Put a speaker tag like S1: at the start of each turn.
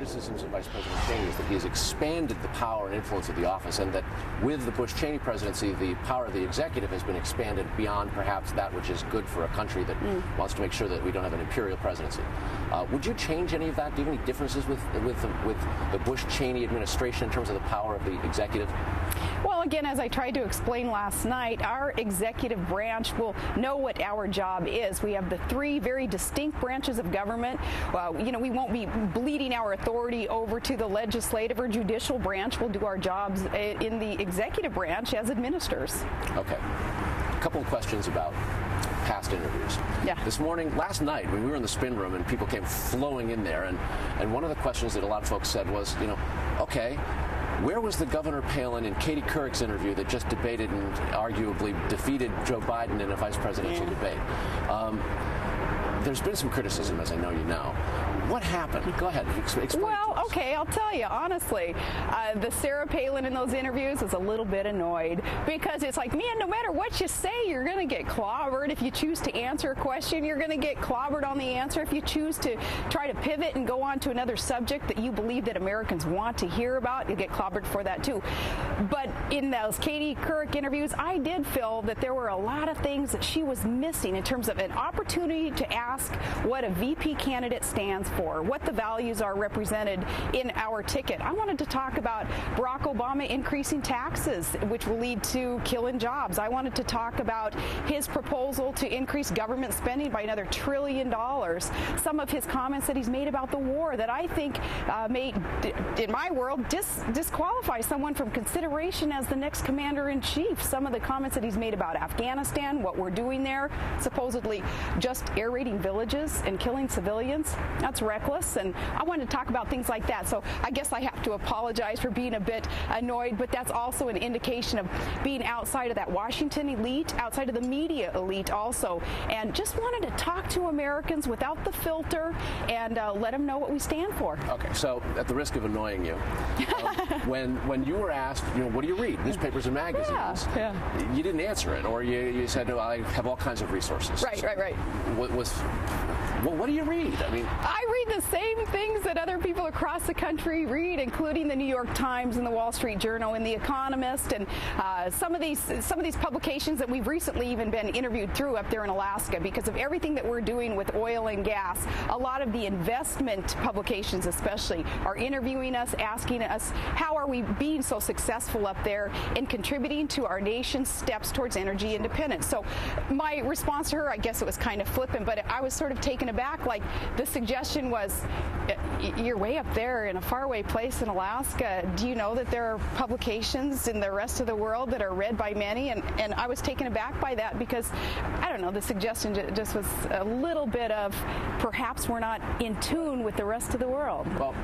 S1: criticisms of Vice President Cheney is that he has expanded the power and influence of the office, and that with the Bush-Cheney presidency, the power of the executive has been expanded beyond perhaps that which is good for a country that wants to make sure that we don't have an imperial presidency. Would you change any of that? Do you have any differences with the Bush-Cheney administration in terms of the power of the executive?
S2: Well, again, as I tried to explain last night, our executive branch will know what our job is. We have the three very distinct branches of government. We won't be bleeding our authority over to the legislative or judicial branch. We'll do our jobs in the executive branch as administrators.
S1: Okay. A couple of questions about past interviews.
S2: Yeah.
S1: Last night, when we were in the spin room and people came flowing in there, and one of the questions that a lot of folks said was, okay, where was the Governor Palin in Katie Couric's interview that just debated and arguably defeated Joe Biden in a vice presidential debate? There's been some criticism, as I know you know. What happened? Go ahead, explain.
S2: Well, okay, I'll tell you, honestly, the Sarah Palin in those interviews was a little bit annoyed because it's like, man, no matter what you say, you're going to get clobbered. If you choose to answer a question, you're going to get clobbered on the answer. If you choose to try to pivot and go on to another subject that you believe that Americans want to hear about, you'll get clobbered for that too. But in those Katie Couric interviews, I did feel that there were a lot of things that she was missing in terms of an opportunity to ask what a VP candidate stands for, what the values are represented in our ticket. I wanted to talk about Barack Obama increasing taxes, which will lead to killing jobs. I wanted to talk about his proposal to increase government spending by another $1 trillion. Some of his comments that he's made about the war that I think may, in my world, disqualify someone from consideration as the next commander-in-chief. Some of the comments that he's made about Afghanistan, what we're doing there, supposedly just air raiding villages and killing civilians, that's reckless. And I wanted to talk about things like that. So I guess I have to apologize for being a bit annoyed, but that's also an indication of being outside of that Washington elite, outside of the media elite also, and just wanted to talk to Americans without the filter and let them know what we stand for.
S1: Okay, so at the risk of annoying you, when you were asked, what do you read, newspapers and magazines, you didn't answer it, or you said, no, I have all kinds of resources.
S2: Right.
S1: What do you read?
S2: I read the same things that other people across the country read, including the New York Times and the Wall Street Journal and the Economist, and some of these publications that we've recently even been interviewed through up there in Alaska because of everything that we're doing with oil and gas. A lot of the investment publications especially are interviewing us, asking us, how are we being so successful up there in contributing to our nation's steps towards energy independence? So my response to her, I guess it was kind of flippant, but I was sort of taken aback. Like, the suggestion was, you're way up there in a faraway place in Alaska. Do you know that there are publications in the rest of the world that are read by many? And I was taken aback by that because, I don't know, the suggestion just was a little bit of perhaps we're not in tune with the rest of the world.
S1: Well,